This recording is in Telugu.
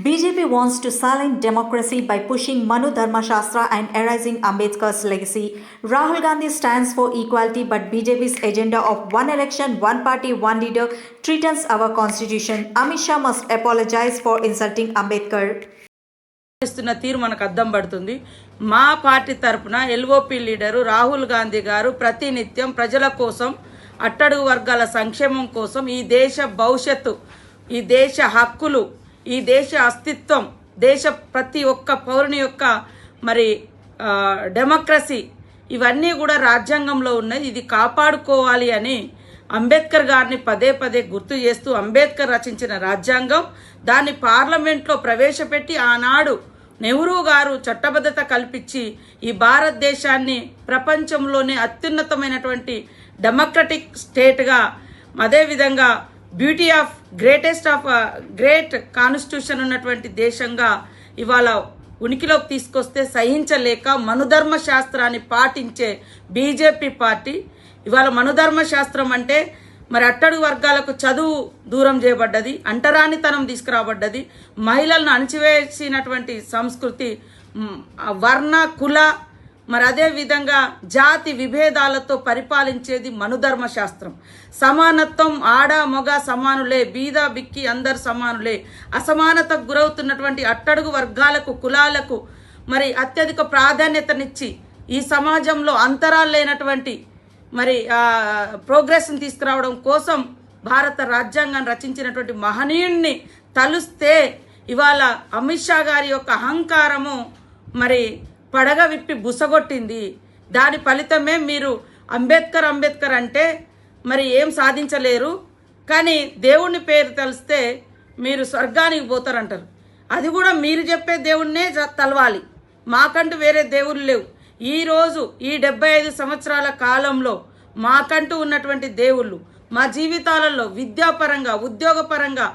BJP wants to silence democracy by pushing Manu Dharma Shastra and erasing Ambedkar's legacy. Rahul Gandhi stands for equality, but BJP's agenda of one election, one party, one leader threatens our constitution. Amit Shah must apologize for insulting Ambedkar. ఇస్తున్న తీరు మనకు అద్దం పడుతుంది. మా పార్టీ తరపున ఎల్ఓపి లీడరు రాహుల్ గాంధీ గారు ప్రతినిత్యం ప్రజల కోసం, అట్టడుగు వర్గాల సంక్షేమం కోసం, ఈ దేశ భవిష్యత్తు, ఈ దేశ హక్కులు, ఈ దేశ అస్తిత్వం, దేశ ప్రతి ఒక్క పౌరుని యొక్క డెమోక్రసీ ఇవన్నీ కూడా రాజ్యాంగంలో ఉన్నాయి. ఇది కాపాడుకోవాలి అని అంబేద్కర్ గారిని పదే పదే గుర్తు చేస్తూ, అంబేద్కర్ రచించిన రాజ్యాంగం దాన్ని పార్లమెంట్లో ప్రవేశపెట్టి ఆనాడు నెహ్రూ గారు చట్టబద్ధత కల్పించి ఈ భారతదేశాన్ని ప్రపంచంలోనే అత్యున్నతమైనటువంటి డెమోక్రటిక్ స్టేట్గా, అదేవిధంగా బ్యూటీ ఆఫ్ గ్రేట్ కాన్స్టిట్యూషన్ ఉన్నటువంటి దేశంగా ఇవాళ ఉనికిలోకి తీసుకొస్తే సహించలేక మనుధర్మ శాస్త్రాన్ని పాటించే బీజేపీ పార్టీ ఇవాళ మనుధర్మ శాస్త్రం అంటే అట్టడుగు వర్గాలకు చదువు దూరం చేయబడ్డది, అంటరానితనం తీసుకురాబడ్డది, మహిళలను అణచివేసినటువంటి సంస్కృతి, వర్ణ కుల అదే విధంగా జాతి విభేదాలతో పరిపాలించేది మనుధర్మ శాస్త్రం. సమానత్వం, ఆడ మగ సమానులే, బీద బిక్కి అందరు సమానులే, అసమానతకు గురవుతున్నటువంటి అట్టడుగు వర్గాలకు, కులాలకు అత్యధిక ప్రాధాన్యతనిచ్చి ఈ సమాజంలో అంతరాలు లేనటువంటి ప్రోగ్రెస్ని తీసుకురావడం కోసం భారత రాజ్యాంగాన్ని రచించినటువంటి మహనీయుణ్ణి తలుస్తే ఇవాళ అమిత్ షా గారి యొక్క అహంకారము పడగ విప్పి బుసగొట్టింది. దాని ఫలితమే మీరు అంబేద్కర్ అంటే ఏం సాధించలేరు, కానీ దేవుని పేరు తెలిస్తే మీరు స్వర్గానికి పోతారంటారు. అది కూడా మీరు చెప్పే దేవుణ్ణే తలవాలి, మాకంటూ వేరే దేవుళ్ళు లేవు. ఈరోజు ఈ 75 సంవత్సరాల కాలంలో మాకంటూ ఉన్నటువంటి దేవుళ్ళు మా జీవితాలలో విద్యాపరంగా, ఉద్యోగపరంగా